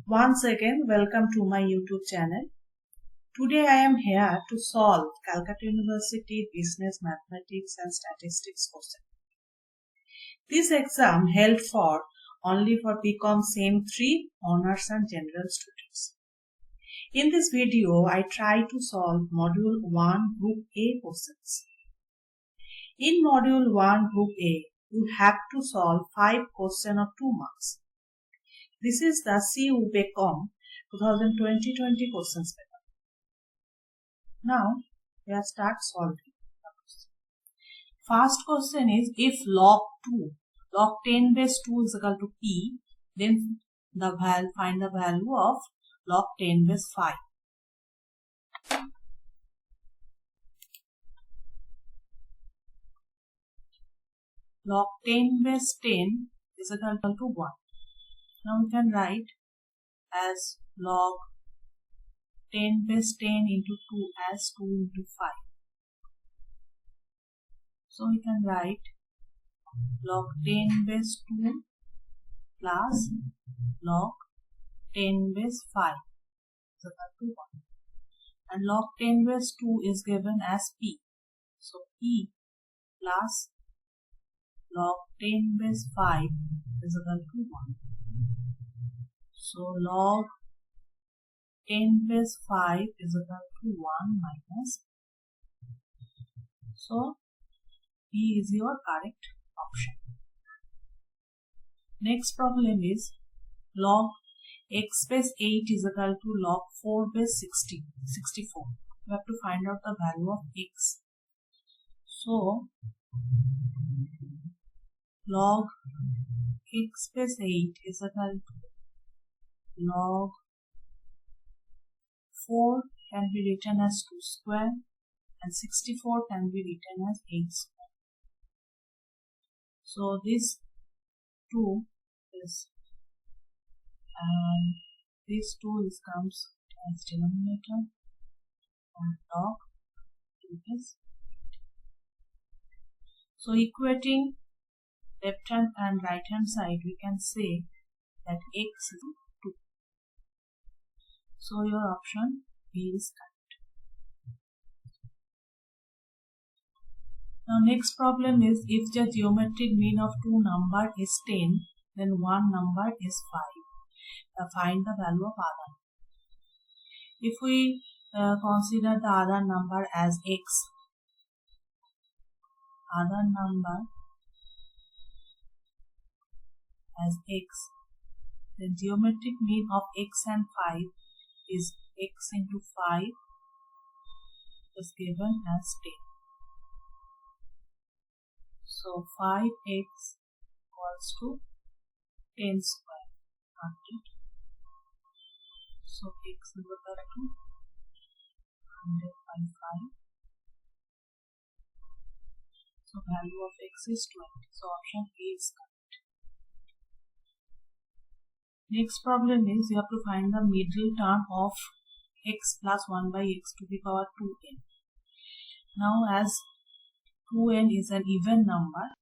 Once again, welcome to my YouTube channel. Today I am here to solve Calcutta University Business Mathematics and Statistics question. This exam held only for BCom Sem 3 Honors and General students. In this video, I try to solve Module 1 Group A questions. In Module 1 Group A, you have to solve 5 questions of 2 marks. This is the CU BCom 2020 questions paper. Now, let's start solving. First question is, if log 10 base 2 is equal to p, then find the value of log 10 base 5. Log 10 base 10 is equal to 1. Now we can write as log 10 base 10 into 2 as 2 into 5. So we can write log 10 base 2 plus log 10 base 5 is equal to 1. And log 10 base 2 is given as p. So p plus log 10 base 5 is equal to 1. So log 10 base 5 is equal to 1 minus. So P is your correct option. Next problem is log x base 8 is equal to log 4 base 64. We have to find out the value of x. So log x base 8 is equal to log 4 can be written as 2 square and 64 can be written as 8 square. So this 2 is comes as denominator and log 2 is 8. So equating left hand and right hand side, we can say that x is 2. So your option B is correct. Now next problem is, if the geometric mean of two numbers is 10, then one number is 5. Find the value of other. If we consider the other number as x, the geometric mean of x and 5 is x into 5 is given as 10. So 5x equals to 10 square. So x is equal to 100 by 5. So value of x is 20. So option A is correct. Next problem is, you have to find the middle term of x plus 1 by x to the power 2n. Now as 2n is an even number,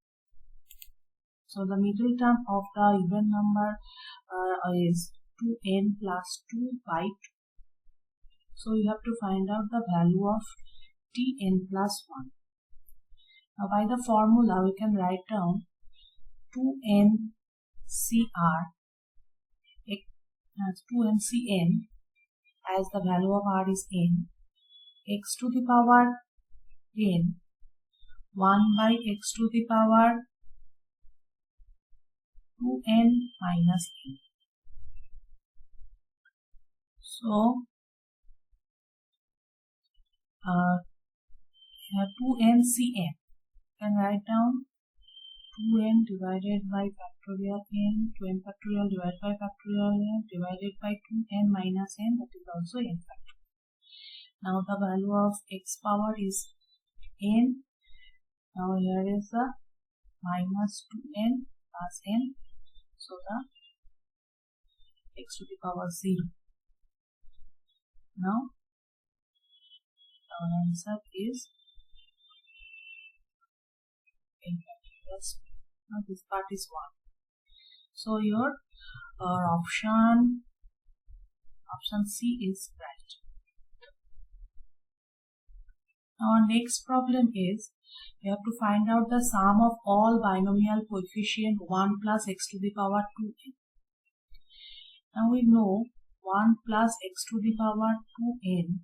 so the middle term of the even number is 2n plus 2 by 2. So you have to find out the value of tn plus 1. Now by the formula we can write down 2n CR as 2n Cn as the value of r is n, x to the power n, 1 by x to the power 2n minus n. So 2n Cn, can write down 2n divided by factorial n, 2n factorial divided by factorial n divided by 2n minus n, that is also n factorial. Now the value of x power is n. Now here is the minus 2n plus n. So the x to the power 0. Now our answer is n factorial. Now this part is 1. So your option Option C is right. Now our next problem is we have to find out the sum of all binomial coefficient 1 plus x to the power 2n. Now we know 1 plus x to the power 2n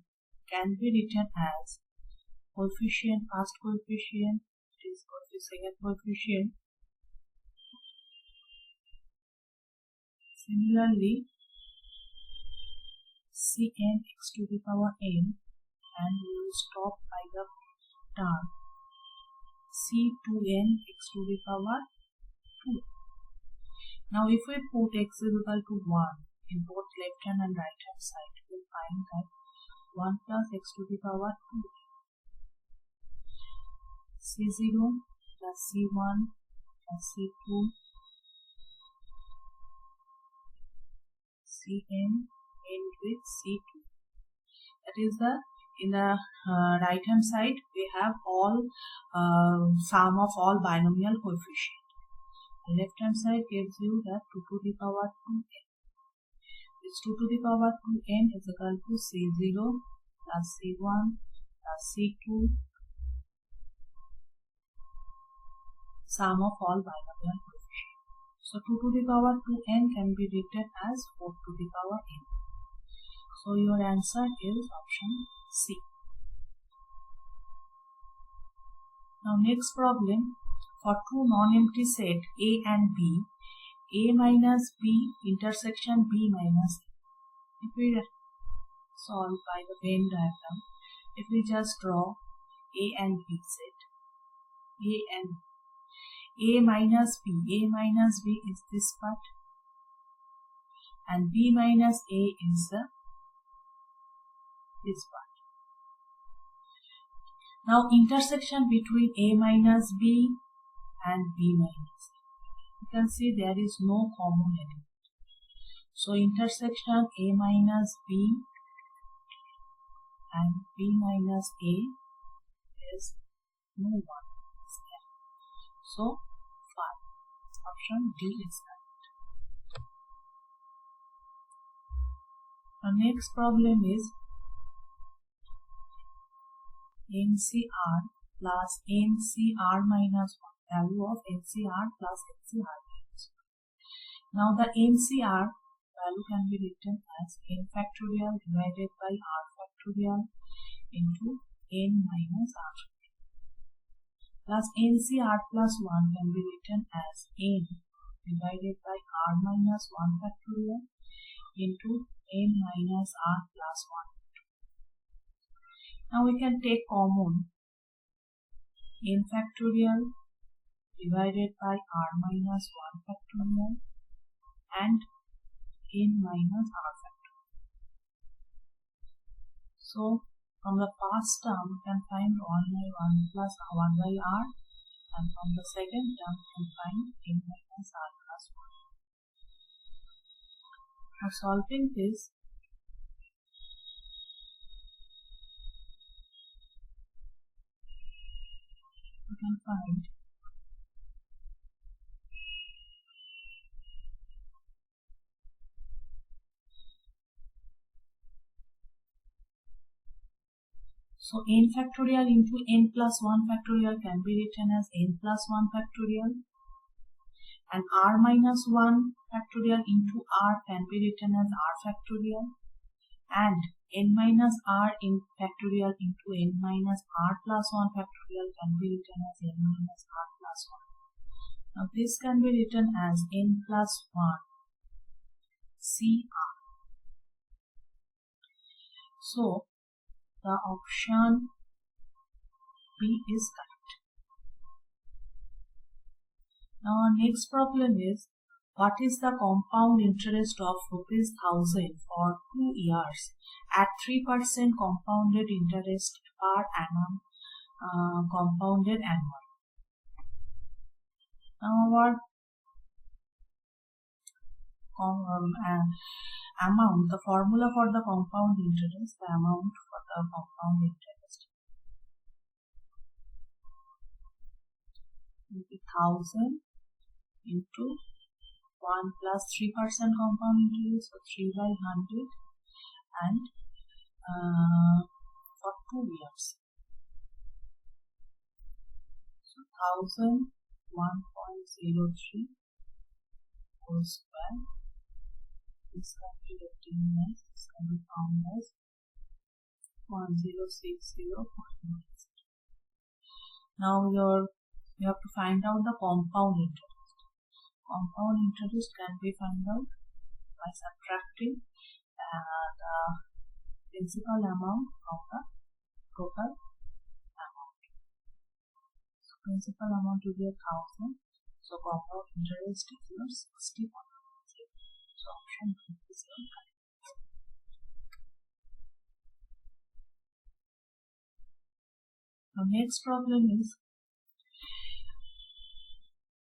can be written as coefficient, first coefficient, is the second coefficient. Similarly, Cn x to the power n, and we will stop by the term C2n x to the power 2. Now if we put x is equal to 1 in both left hand and right hand side, we will find that 1 plus x to the power 2 C0 plus C1 plus C2 Cn end with C2. That is in the right hand side we have all sum of all binomial coefficient. The left hand side gives you that 2 to the power 2n. This 2 to the power 2n is equal to C0 plus C1 plus C2 sum of all binomial coefficient. So 2 to the power 2n can be written as 4 to the power n. So your answer is option C. Now next problem, for two non-empty set A and B, A minus B intersection B minus A. If we solve by the Venn diagram, if we just draw A and B set, A minus B is this part and B minus A is this part. Now intersection between A minus B and B minus A. You can see there is no common element. So intersection A minus B and B minus A is no one is there. So 5. Option D is correct. The next problem is NCR plus NCR minus 1, value of NCR plus NCR minus 1. Now the NCR value can be written as n factorial divided by r factorial into n minus r plus NCR plus 1 can be written as n divided by r minus 1 factorial into n minus r plus 1. Now we can take common n factorial divided by r minus 1 factorial and n minus r factorial. So from the first term we can find 1 by 1 plus 1 by r, and from the second term we can find n minus r plus 1. Now solving this, we can find so n factorial into n plus 1 factorial can be written as n plus 1 factorial, and r minus 1 factorial into r can be written as r factorial, and n minus r in factorial into n minus r plus 1 factorial can be written as n minus r plus 1. Now this can be written as n plus 1 CR. So the option B is correct. Now our next problem is, what is the compound interest of ₹1000 for 2 years at 3% compounded interest per annum compounded annually? Now our amount, the formula for the compound interest, the amount for the compound interest will be 1000 into 1 plus 3% compound interest, so 3 by 100 and for 2 years. So 1000 1.03 whole square is calculated as is can be found as 1060.1. Now you have to find out the compound interest. Compound interest can be found out by subtracting the principal amount of the total amount. So principal amount will be 1000. So compound interest is your 60.1. So option B is your correct. The next problem is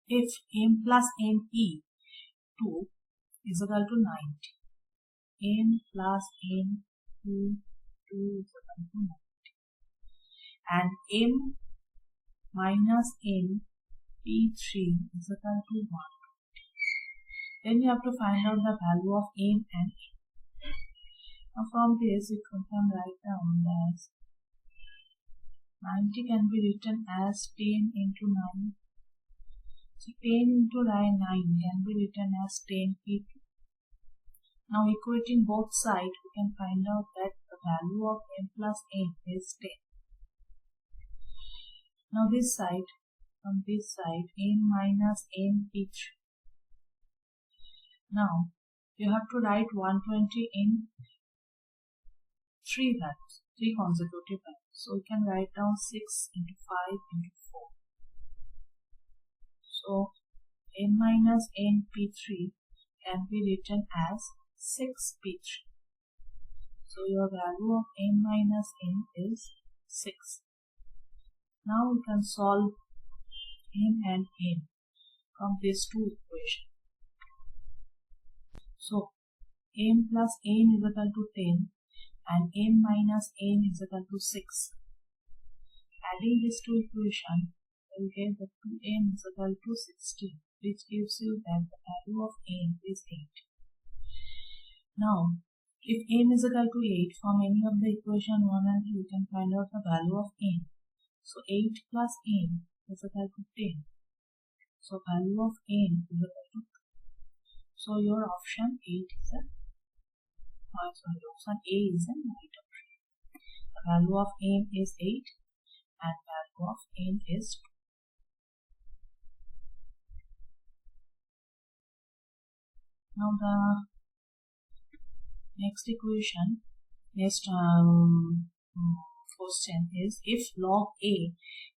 if m plus ne 2 is equal to 90. M plus n 2 is equal to 90. And m minus n p3 is equal to 1. Then you have to find out the value of m and n. Now from this you can write down as 90 can be written as 10 into 9. So 10 into 9 can be written as 10 p2. Now equating both sides, we can find out that the value of m plus n is 10. Now this side, from this side, n minus n p3. Now you have to write 120 in 3 values, 3 consecutive values. So we can write down 6 into 5 into 4. So n minus n p3 can be written as 6p3. So your value of n minus n is 6. Now we can solve m and n from these two equations. So m plus n is equal to 10 and m minus n is equal to 6. Adding these two equations, we will get that 2n is equal to 16, which gives you that the value of n is 8. Now, if n is equal to 8, from any of the equation 1 and 2, you can find out the value of n. So 8 plus n is equal to 10. So value of n is equal to 2. So your option 8 is option A is a right option. The value of n is 8 and value of n is 2. Now the next equation, next question is if log A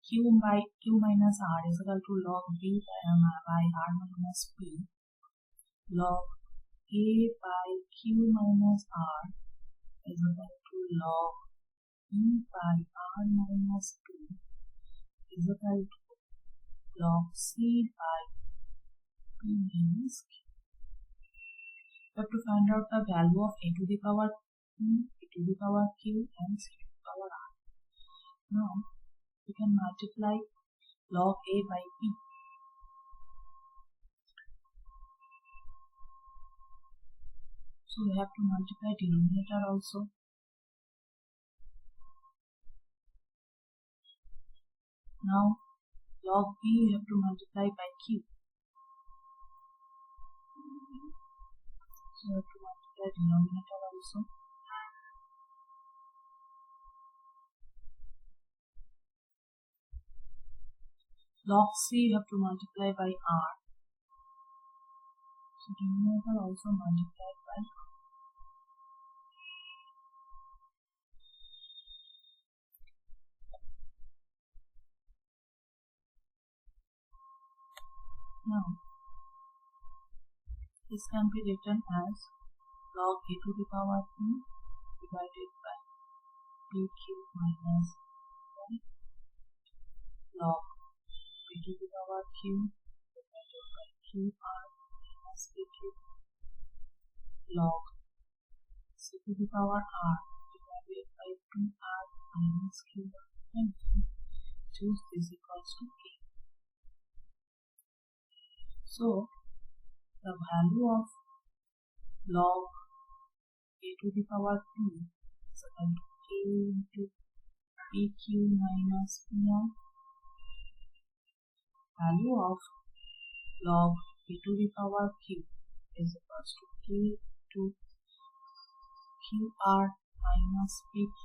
q minus r is equal to log b by r minus p, log A by q minus r is equal to log b by r minus p is equal to log c by p minus q. You have to find out the value of a to the power p, a to the power q and c to the power r. Now we can multiply log a by p. So we have to multiply denominator also. Now log b you have to multiply by q. So we have to multiply denominator also. Log c you have to multiply by r. So denominator also multiplied by r. Now this can be written as log a to the power p divided by pq minus 1 log b to the power q divided by qr minus pq log c to the power r divided by 2r minus qr, and choose this equals to a. So the value of log a to the power p is equal to k into pq minus p1. Value of log a to the power q is equal to k to qr minus pq.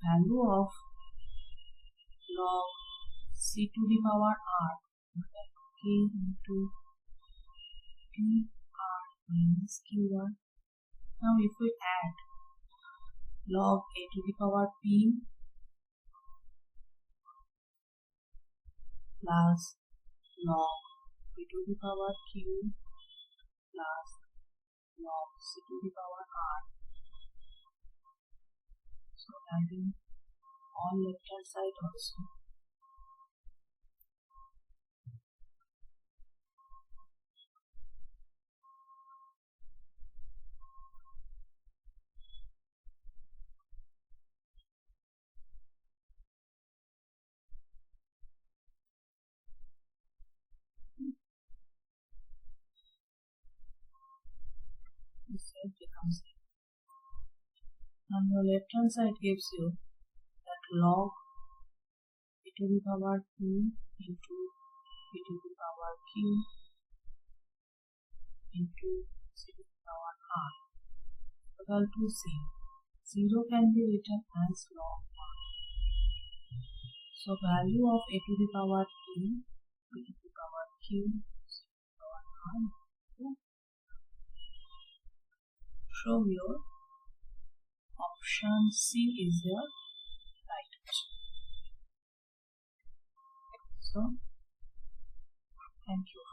Value of log c to the power r is equal to k into pr minus qr. Now if we add log a to the power p plus log b to the power q plus log c to the power r, so adding on left hand side also, this side becomes on the left hand side gives you that log b to the power p into b to the power q into c to the power r equal to 0. 0 can be written as log 1. So value of a to the power p, b to the power q, c to the power r. Show your option C is your right option. So thank you.